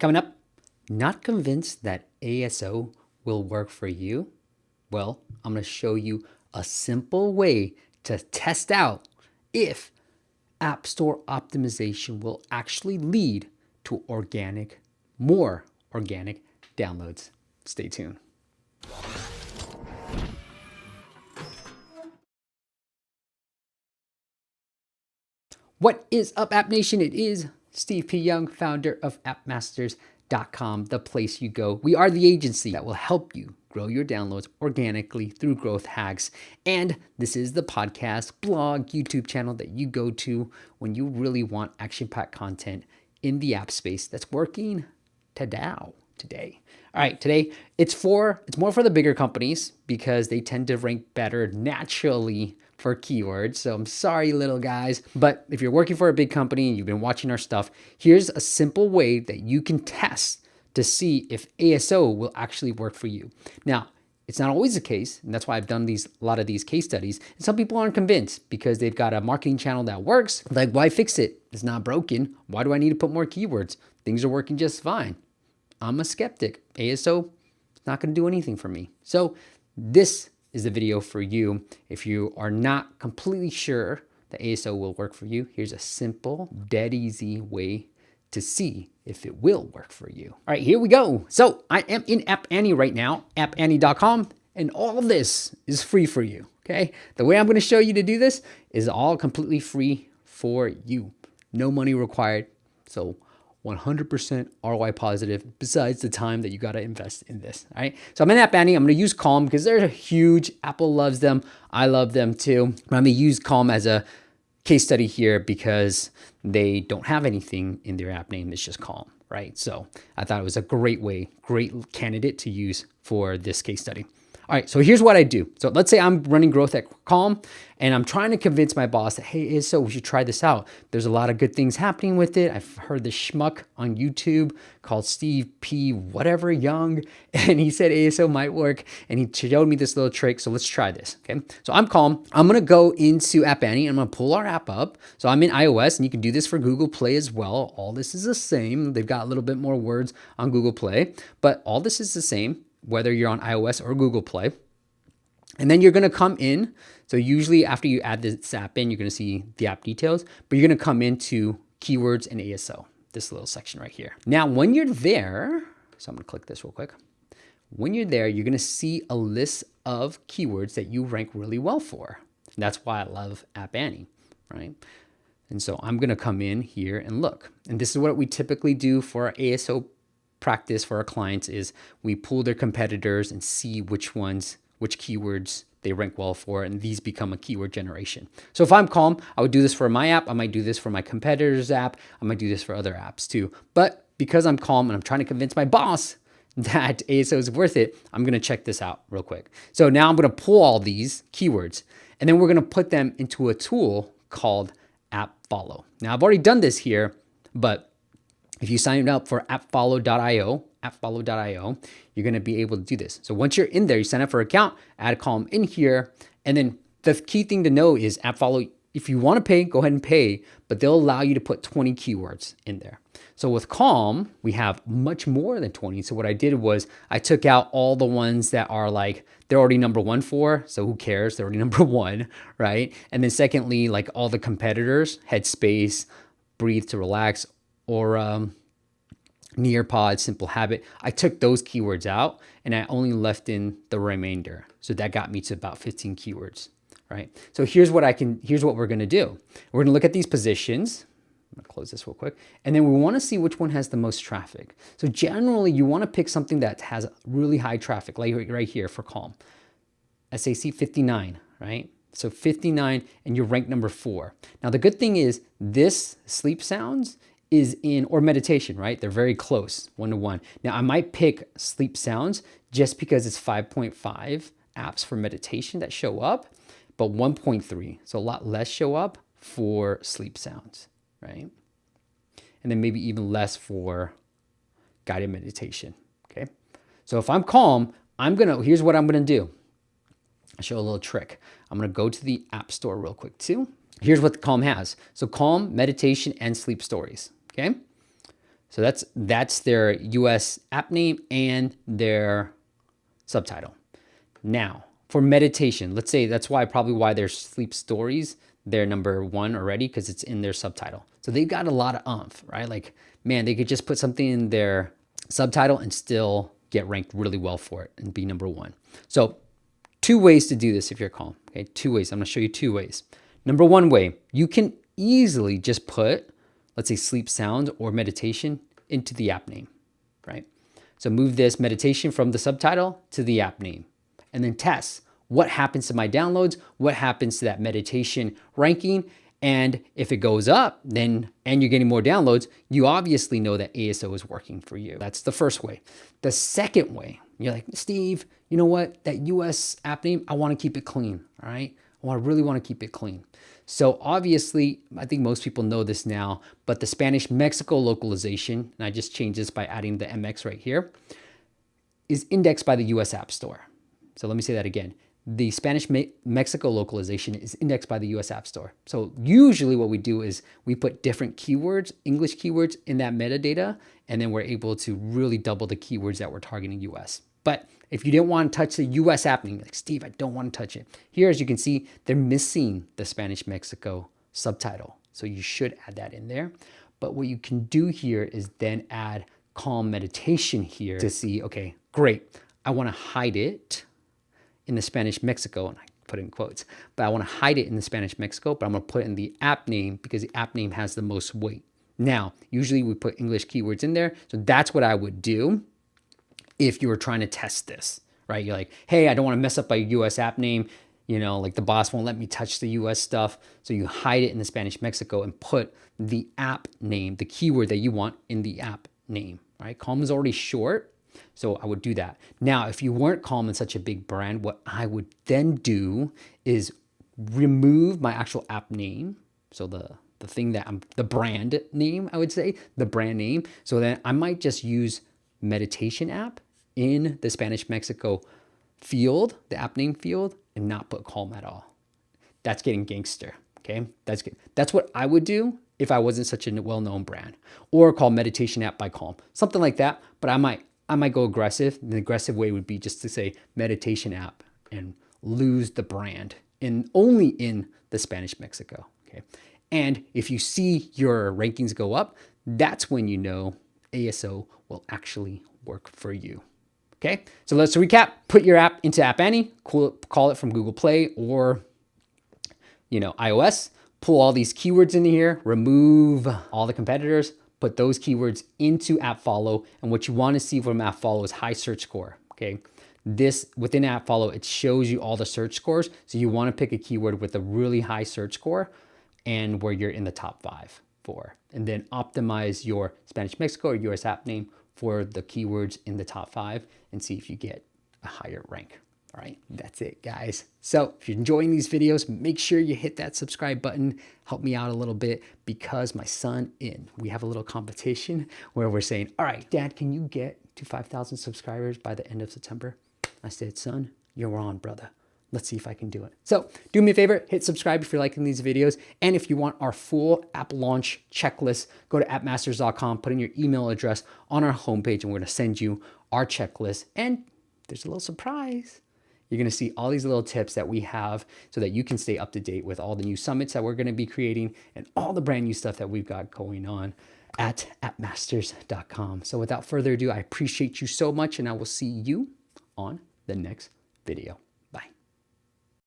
Coming up, not convinced that ASO will work for you? Well, I'm going to show you a simple way to test out if App Store optimization will actually lead to more organic downloads. Stay tuned. What is up, App Nation? It is Steve P. Young, founder of appmasters.com, the place you go. We are the agency that will help you grow your downloads organically through growth hacks. And this is the podcast, blog, YouTube channel that you go to when you really want action-packed content in the app space that's working today. All right, today it's more for the bigger companies because they tend to rank better naturally for keywords. So I'm sorry, little guys, but if you're working for a big company and you've been watching our stuff, here's a simple way that you can test to see if ASO will actually work for you. Now, it's not always the case, and that's why I've done a lot of these case studies. And some people aren't convinced because they've got a marketing channel that works. Like, why fix it? It's not broken. Why do I need to put more keywords? Things are working just fine. I'm a skeptic. ASO is not going to do anything for me. So this is the video for you. If you are not completely sure that ASO will work for you, here's a simple, dead easy way to see if it will work for you. All right, here we go. So I am in App Annie right now, appannie.com, and all this is free for you, okay? The way I'm gonna show you to do this is all completely free for you. No money required, so 100% ROI positive, besides the time that you gotta invest in this, all right? So I'm in App Annie. I'm gonna use Calm because they're huge. Apple loves them. I love them too. I'm gonna use Calm as a case study here because they don't have anything in their app name. It's just Calm, right? So I thought it was a great candidate to use for this case study. All right, so here's what I do. So let's say I'm running growth at Calm and I'm trying to convince my boss that, hey, ASO, we should try this out. There's a lot of good things happening with it. I've heard this schmuck on YouTube called Steve P. whatever Young, and he said ASO might work, and he showed me this little trick, so let's try this, okay? So I'm Calm. I'm gonna go into App Annie, and I'm gonna pull our app up. So I'm in iOS, and you can do this for Google Play as well. All this is the same. They've got a little bit more words on Google Play, but all this is the same, whether you're on iOS or Google Play. And then you're gonna come in. So usually after you add this app in, you're gonna see the app details, but you're gonna come into keywords and ASO, this little section right here. Now, when you're there, so I'm gonna click this real quick. When you're there, you're gonna see a list of keywords that you rank really well for. And that's why I love App Annie, right? And so I'm gonna come in here and look. And this is what we typically do for our ASO practice for our clients is we pull their competitors and see which keywords they rank well for, and these become a keyword generation. So if I'm Calm, I would do this for my app. I might do this for my competitor's app. I might do this for other apps too. But because I'm Calm and I'm trying to convince my boss that ASO is worth it, I'm gonna check this out real quick. So now I'm gonna pull all these keywords, and then we're gonna put them into a tool called App Follow. Now I've already done this here, but if you sign up for appfollow.io, you're gonna be able to do this. So once you're in there, you sign up for an account, add a column in here, and then the key thing to know is AppFollow, if you wanna pay, go ahead and pay, but they'll allow you to put 20 keywords in there. So with Calm, we have much more than 20. So what I did was I took out all the ones that are like, they're already number one for, so who cares? They're already number one, right? And then secondly, like all the competitors, Headspace, Breathe to Relax, or Nearpod, Simple Habit. I took those keywords out and I only left in the remainder. So that got me to about 15 keywords, right? So here's what we're gonna do. We're gonna look at these positions. I'm gonna close this real quick. And then we wanna see which one has the most traffic. So generally you wanna pick something that has really high traffic, like right here for Calm. SAC 59, right? So 59 and you're ranked number 4. Now the good thing is this sleep sounds is in, or meditation, right? They're very close, 1-to-1. Now I might pick sleep sounds just because it's 5.5 apps for meditation that show up, but 1.3, so a lot less show up for sleep sounds, right? And then maybe even less for guided meditation, okay? So if I'm Calm, here's what I'm gonna do. I'll show a little trick. I'm gonna go to the App Store real quick too. Here's what Calm has. So Calm, meditation, and sleep stories, okay? So that's their US app name and their subtitle. Now, for meditation, let's say that's probably why their sleep stories, they're number 1 already, because it's in their subtitle. So they've got a lot of oomph, right? Like, man, they could just put something in their subtitle and still get ranked really well for it and be number 1. So 2 ways to do this if you're calm. Okay, 2 ways. I'm going to show you 2 ways. Number 1 way, you can easily just put, let's say, sleep sound or meditation into the app name, right? So move this meditation from the subtitle to the app name, and then test what happens to my downloads, what happens to that meditation ranking. And if it goes up, then, and you're getting more downloads, you obviously know that ASO is working for you. That's the first way. The second way, you're like, Steve, you know what? That US app name, I want to keep it clean, all right? I really want to keep it clean. So obviously, I think most people know this now, but the Spanish Mexico localization, and I just changed this by adding the MX right here, is indexed by the US App Store. So let me say that again. The Spanish Mexico localization is indexed by the US App Store. So usually what we do is we put different keywords, English keywords in that metadata, and then we're able to really double the keywords that we're targeting US. But if you didn't want to touch the US app name, like, Steve, I don't want to touch it. Here, as you can see, they're missing the Spanish Mexico subtitle. So you should add that in there. But what you can do here is then add calm meditation here to see, okay, great. I want to hide it in the Spanish Mexico, and I put it in quotes, but I want to hide it in the Spanish Mexico, but I'm going to put it in the app name because the app name has the most weight. Now, usually we put English keywords in there. So that's what I would do if you were trying to test this, right? You're like, hey, I don't want to mess up my US app name. You know, like the boss won't let me touch the US stuff. So you hide it in the Spanish Mexico and put the app name, the keyword that you want in the app name, right? Calm is already short. So I would do that. Now, if you weren't Calm in such a big brand, what I would then do is remove my actual app name. So the thing that the brand name, I would say, the brand name. So then I might just use meditation app in the Spanish Mexico field, the app name field, and not put Calm at all. That's getting gangster, okay? That's good. That's what I would do if I wasn't such a well-known brand, or call meditation app by Calm, something like that. But I might go aggressive. The aggressive way would be just to say meditation app and lose the brand only in the Spanish Mexico, okay? And if you see your rankings go up, that's when you know ASO will actually work for you. Okay, so let's recap. Put your app into App Annie, call it from Google Play or iOS. Pull all these keywords into here, remove all the competitors, put those keywords into App Follow, and what you want to see from App Follow is high search score. Okay, this within App Follow, it shows you all the search scores. So you want to pick a keyword with a really high search score and where you're in the top 5 for, and then optimize your Spanish Mexico or US app name for the keywords in the top 5 and see if you get a higher rank. All right, that's it, guys. So if you're enjoying these videos, make sure you hit that subscribe button. Help me out a little bit because my son, we have a little competition where we're saying, all right, Dad, can you get to 5,000 subscribers by the end of September? I said, son, you're on, brother. Let's see if I can do it. So do me a favor, hit subscribe if you're liking these videos. And if you want our full app launch checklist, go to appmasters.com, put in your email address on our homepage, and we're gonna send you our checklist. And there's a little surprise. You're gonna see all these little tips that we have so that you can stay up to date with all the new summits that we're gonna be creating and all the brand new stuff that we've got going on at appmasters.com. So without further ado, I appreciate you so much, and I will see you on the next video.